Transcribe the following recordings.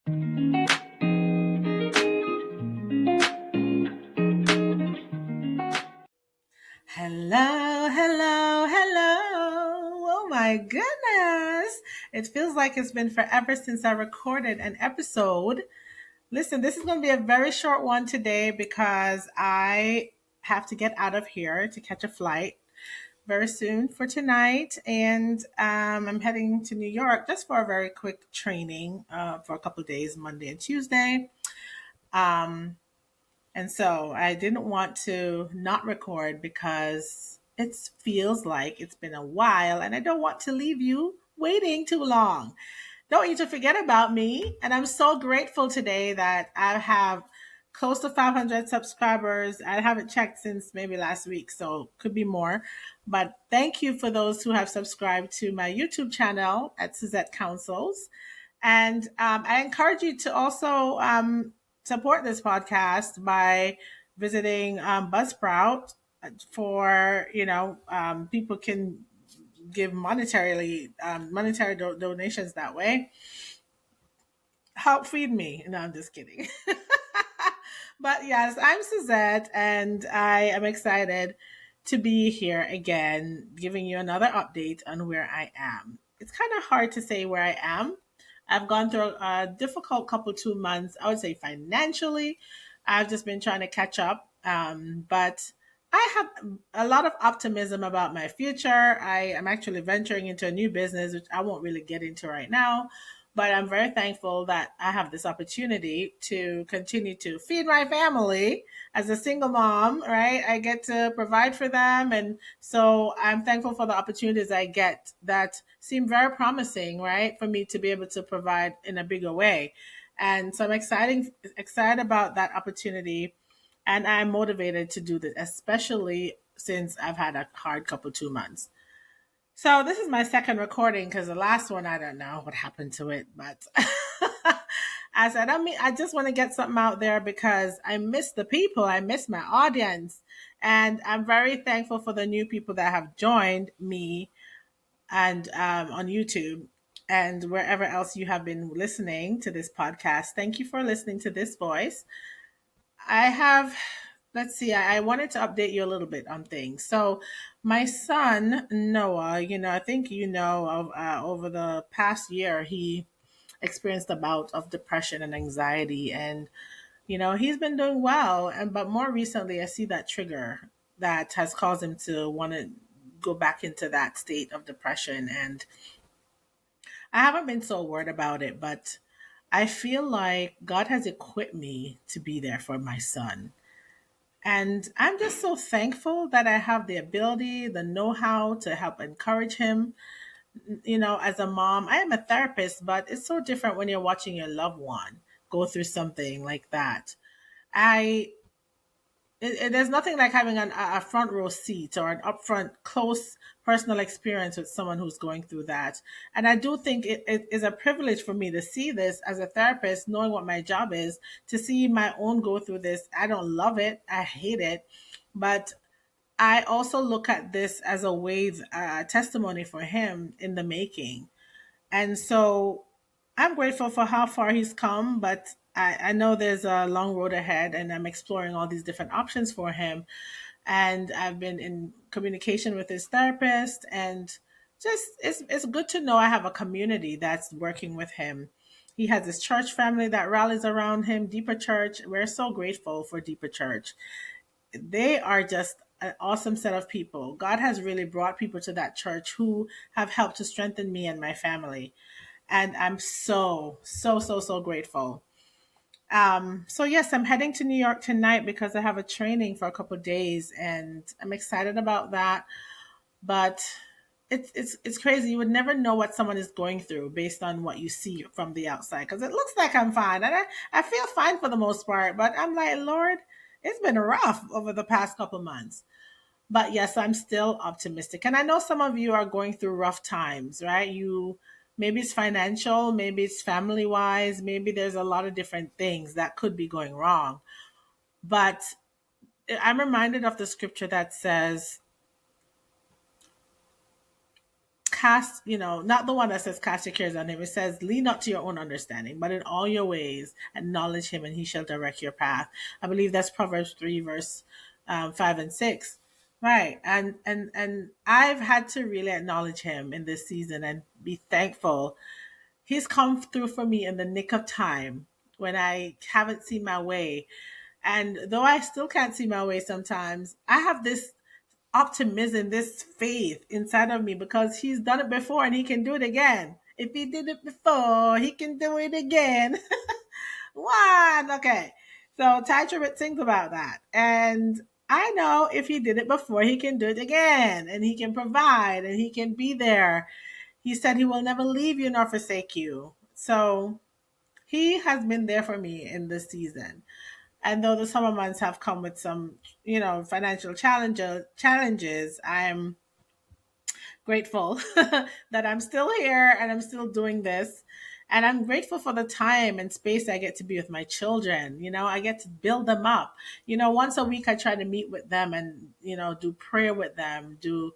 Hello, hello, hello. Oh my goodness. It feels like it's been forever since I recorded an episode. Listen, this is going to be a very short one today because I have to get out of here to catch a flight very soon for tonight. And I'm heading to New York just for a very quick training for a couple of days, Monday and Tuesday. Um, and so I didn't want to not record because it feels like it's been a while and I don't want to leave you waiting too long. Don't you to forget about me. And I'm so grateful today that I have close to 500 subscribers. I haven't checked since maybe last week, so could be more. But thank you for those who have subscribed to my YouTube channel at Suzette Counsels. And I encourage you to also support this podcast by visiting Buzzsprout for, people can give monetary donations that way. Help feed me. No, I'm just kidding. But yes, I'm Suzette, and I am excited to be here again, giving you another update on where I am. It's kind of hard to say where I am. I've gone through a difficult couple 2 months. I would say financially, I've just been trying to catch up. But I have a lot of optimism about my future. I am actually venturing into a new business, which I won't really get into right now. But I'm very thankful that I have this opportunity to continue to feed my family as a single mom, right? I get to provide for them. And so I'm thankful for the opportunities I get that seem very promising, right? For me to be able to provide in a bigger way. And so I'm excited about that opportunity. And I'm motivated to do this, especially since I've had a hard couple 2 months. So this is my second recording because the last one I don't know what happened to it, but I said I just want to get something out there because I miss the people, I miss my audience, and I'm very thankful for the new people that have joined me and on YouTube and wherever else you have been listening to this podcast. Thank you for listening to this voice. I have, let's see, I wanted to update you a little bit on things. So, my son, Noah, I think of over the past year, he experienced a bout of depression and anxiety. And, he's been doing well. But more recently, I see that trigger that has caused him to want to go back into that state of depression. And I haven't been so worried about it, but I feel like God has equipped me to be there for my son, and I'm just so thankful that I have the ability, the know how to help encourage him. As a mom, I am a therapist, but it's so different when you're watching your loved one go through something like that. I there's nothing like having a front row seat or an upfront close personal experience with someone who's going through that. And I do think it is a privilege for me to see this as a therapist, knowing what my job is, to see my own go through this. I don't love it. I hate it. But I also look at this as a way, testimony for him in the making. And so I'm grateful for how far he's come, but I know there's a long road ahead, and I'm exploring all these different options for him. And I've been in communication with his therapist, and just it's good to know I have a community that's working with him. He has his church family that rallies around him, Deeper Church. We're so grateful for Deeper Church. They are just an awesome set of people. God has really brought people to that church who have helped to strengthen me and my family. And I'm so, so, so, so grateful. So yes, I'm heading to New York tonight because I have a training for a couple of days, and I'm excited about that. But it's crazy. You would never know what someone is going through based on what you see from the outside. Because it looks like I'm fine, and I feel fine for the most part. But I'm like, Lord, it's been rough over the past couple months. But yes, I'm still optimistic. And I know some of you are going through rough times, right? Maybe it's financial, maybe it's family wise, maybe there's a lot of different things that could be going wrong. But I'm reminded of the scripture that says, cast, not the one that says cast your cares on him. It says, lean not to your own understanding, but in all your ways acknowledge him and he shall direct your path. I believe that's Proverbs 3, verse 5 and 6. Right. And I've had to really acknowledge him in this season and be thankful. He's come through for me in the nick of time when I haven't seen my way. And though I still can't see my way sometimes, I have this optimism, this faith inside of me because he's done it before and he can do it again. If he did it before, he can do it again. One. Okay. So Ty Tribbett sings about that. And I know if he did it before, he can do it again and he can provide and he can be there. He said he will never leave you nor forsake you. So he has been there for me in this season. And though the summer months have come with some, financial challenges, I'm grateful that I'm still here and I'm still doing this. And I'm grateful for the time and space I get to be with my children. I get to build them up. Once a week I try to meet with them and, do prayer with them, do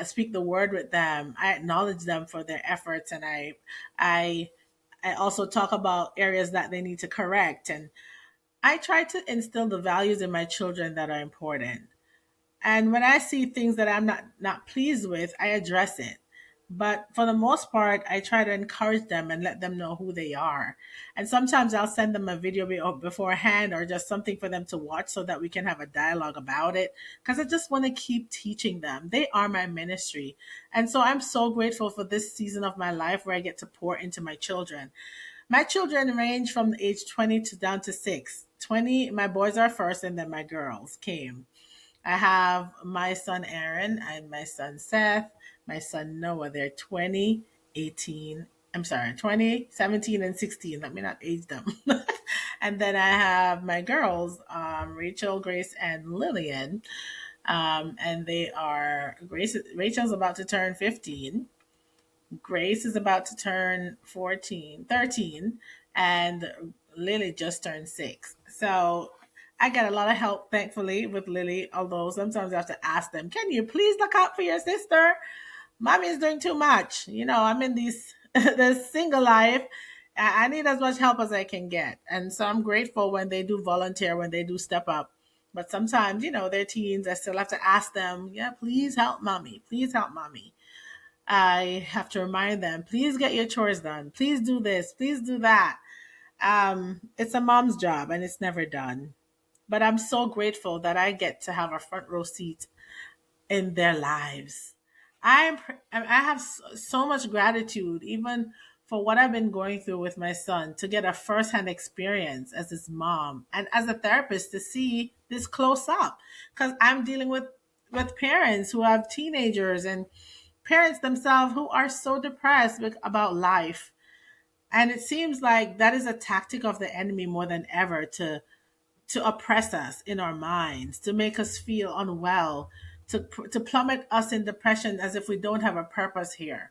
speak the word with them. I acknowledge them for their efforts, and I I also talk about areas that they need to correct. And I try to instill the values in my children that are important. And when I see things that I'm not pleased with, I address it. But for the most part, I try to encourage them and let them know who they are. And sometimes I'll send them a video beforehand or just something for them to watch so that we can have a dialogue about it. Because I just want to keep teaching them. They are my ministry. And so I'm so grateful for this season of my life where I get to pour into my children. My children range from the age 20 to down to 6. 20, my boys are first, and then my girls came. I have my son Aaron and my son Seth, my son Noah. They're 20, 18. I'm sorry, 20, 17, and 16. Let me not age them. And then I have my girls, Rachel, Grace, and Lillian. And they are, Rachel's about to turn 15. Grace is about to turn 13, and Lily just turned 6. So I get a lot of help, thankfully, with Lily, although sometimes I have to ask them, can you please look out for your sister? Mommy is doing too much. I'm in this single life. I need as much help as I can get. And so I'm grateful when they do volunteer, when they do step up. But sometimes, they're teens. I still have to ask them, yeah, please help mommy. Please help mommy. I have to remind them, please get your chores done. Please do this. Please do that. It's a mom's job and it's never done. But I'm so grateful that I get to have a front row seat in their lives. I have so much gratitude, even for what I've been going through with my son, to get a firsthand experience as his mom and as a therapist to see this close up, because I'm dealing with parents who have teenagers and parents themselves who are so depressed about life. And it seems like that is a tactic of the enemy more than ever to oppress us in our minds, to make us feel unwell, to plummet us in depression as if we don't have a purpose here.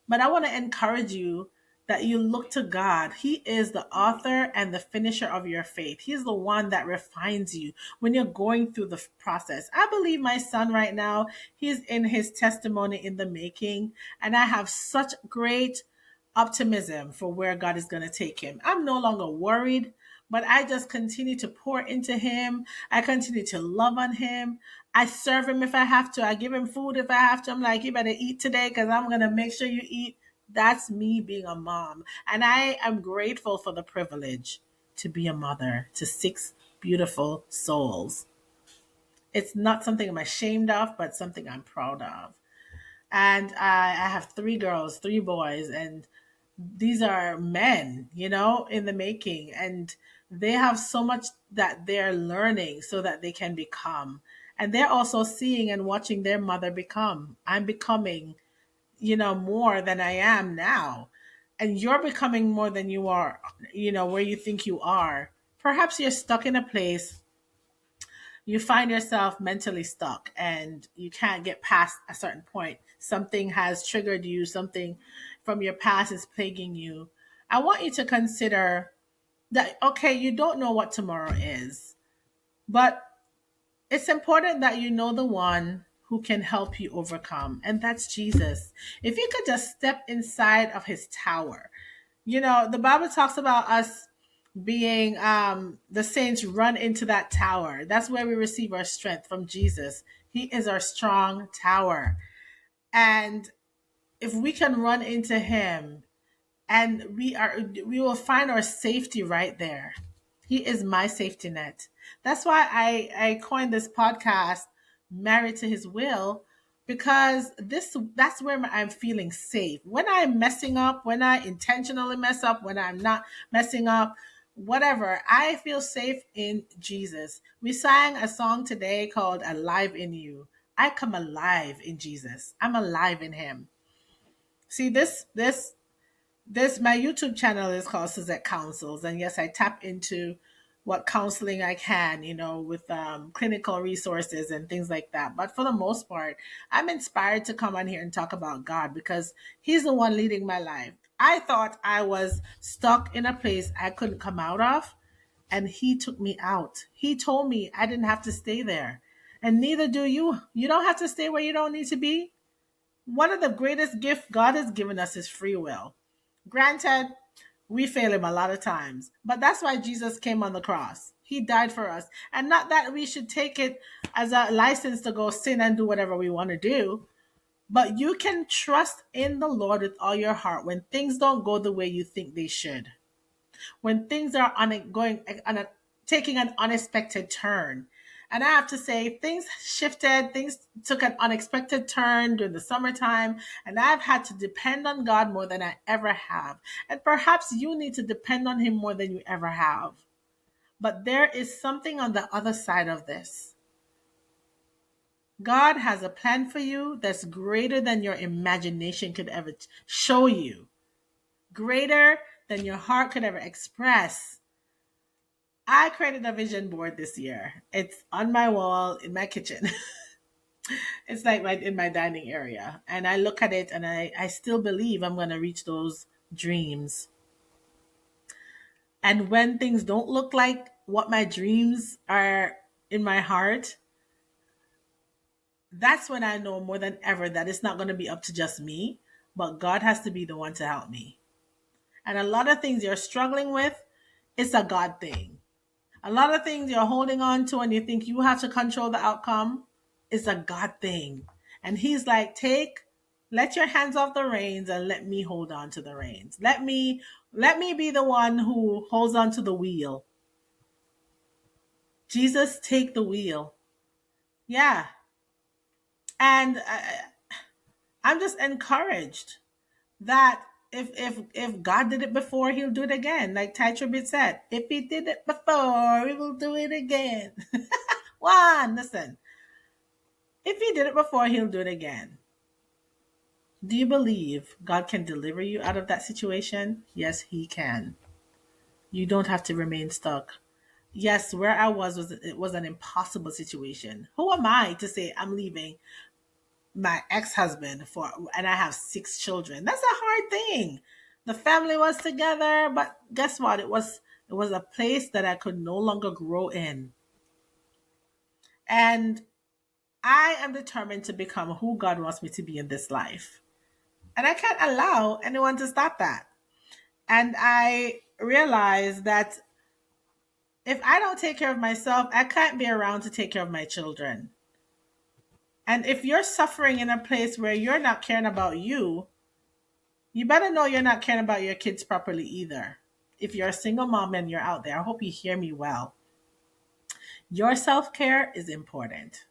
But I want to encourage you that you look to God. He is the author and the finisher of your faith. He's the one that refines you when you're going through the process. I believe my son right now, he's in his testimony in the making, and I have such great optimism for where God is going to take him. I'm no longer worried, but I just continue to pour into him. I continue to love on him. I serve him if I have to. I give him food if I have to. I'm like, you better eat today because I'm going to make sure you eat. That's me being a mom. And I am grateful for the privilege to be a mother to 6 beautiful souls. It's not something I'm ashamed of, but something I'm proud of. And I have 3 girls, 3 boys, and these are men, in the making. And they have so much that they're learning so that they can become. And they're also seeing and watching their mother become. I'm becoming, more than I am now. And you're becoming more than you are, where you think you are. Perhaps you're stuck in a place, you find yourself mentally stuck and you can't get past a certain point. Something has triggered you, something from your past is plaguing you. I want you to consider that, okay, you don't know what tomorrow is, but it's important that you know the one who can help you overcome, and that's Jesus. If you could just step inside of his tower. The Bible talks about us being the saints run into that tower. That's where we receive our strength from Jesus. He is our strong tower. And if we can run into him, and we will find our safety right there. He is my safety net. That's why I coined this podcast Married to His Will, because that's where I'm feeling safe. When I'm messing up, when I intentionally mess up, when I'm not messing up, whatever, I feel safe in Jesus. We sang a song today called Alive in You. I come alive in Jesus. I'm alive in him. See, this my YouTube channel is called Suzette Counsels, and yes, I tap into what counseling I can, with clinical resources and things like that. But for the most part, I'm inspired to come on here and talk about God because He's the one leading my life. I thought I was stuck in a place I couldn't come out of, and He took me out. He told me I didn't have to stay there, and neither do you. You don't have to stay where you don't need to be. One of the greatest gifts God has given us is free will. Granted, we fail him a lot of times, but that's why Jesus came on the cross. He died for us. And not that we should take it as a license to go sin and do whatever we want to do, but you can trust in the Lord with all your heart when things don't go the way you think they should. When things are taking an unexpected turn. And I have to say, things shifted, things took an unexpected turn during the summertime, and I've had to depend on God more than I ever have. And perhaps you need to depend on Him more than you ever have. But there is something on the other side of this. God has a plan for you that's greater than your imagination could ever show you, greater than your heart could ever express. I created a vision board this year. It's on my wall in my kitchen. It's like right in my dining area. And I look at it and I still believe I'm going to reach those dreams. And when things don't look like what my dreams are in my heart, that's when I know more than ever that it's not going to be up to just me, but God has to be the one to help me. And a lot of things you're struggling with, it's a God thing. A lot of things you're holding on to and you think you have to control the outcome, is a God thing. And He's like, let your hands off the reins and let me hold on to the reins. Let me be the one who holds on to the wheel. Jesus, take the wheel. Yeah. And I'm just encouraged that if God did it before, He'll do it again. Like Ty Tribbett said, if He did it before, He will do it again. Listen. If He did it before, He'll do it again. Do you believe God can deliver you out of that situation? Yes, He can. You don't have to remain stuck. Yes, where I was it was an impossible situation. Who am I to say I'm leaving my ex-husband and I have 6 children? That's a hard thing. The family was together, but guess what? It was a place that I could no longer grow in. And I am determined to become who God wants me to be in this life. And I can't allow anyone to stop that. And I realize that if I don't take care of myself, I can't be around to take care of my children. And if you're suffering in a place where you're not caring about you, you better know you're not caring about your kids properly either. If you're a single mom and you're out there, I hope you hear me well. Your self-care is important.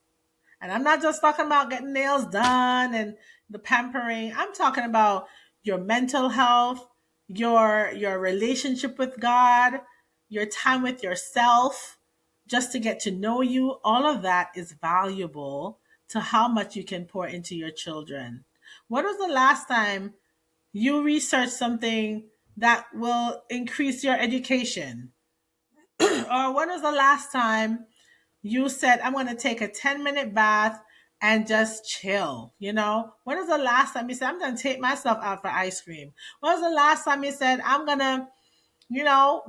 And I'm not just talking about getting nails done and the pampering. I'm talking about your mental health, your relationship with God, your time with yourself, just to get to know you. All of that is valuable to how much you can pour into your children. When was the last time you researched something that will increase your education? Or when was the last time you said, I'm going to take a 10-minute bath and just chill? When was the last time you said, I'm going to take myself out for ice cream? When was the last time you said, I'm going to,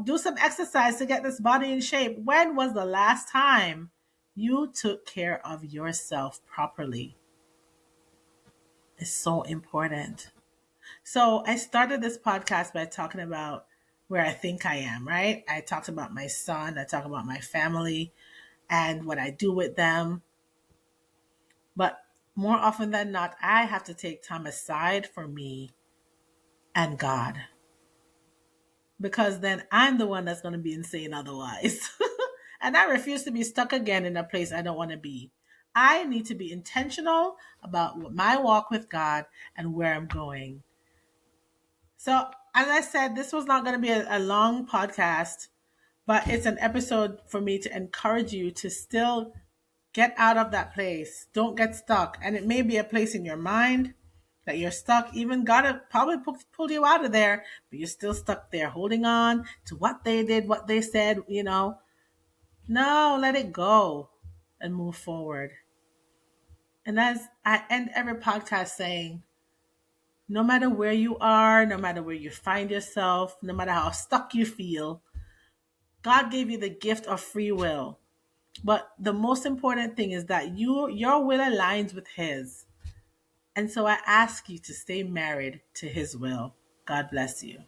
do some exercise to get this body in shape? When was the last time you took care of yourself properly? is so important. So I started this podcast by talking about where I think I am, right? I talked about my son, I talked about my family and what I do with them. But more often than not, I have to take time aside for me and God, because then I'm the one that's going to be insane otherwise. And I refuse to be stuck again in a place I don't want to be. I need to be intentional about my walk with God and where I'm going. So, as I said, this was not going to be a long podcast, but it's an episode for me to encourage you to still get out of that place. Don't get stuck. And it may be a place in your mind that you're stuck. Even God have probably pulled you out of there, but you're still stuck there, holding on to what they did, what they said. No, let it go and move forward. And as I end every podcast saying, no matter where you are, no matter where you find yourself, no matter how stuck you feel, God gave you the gift of free will. But the most important thing is that your will aligns with his. And so I ask you to stay married to his will. God bless you.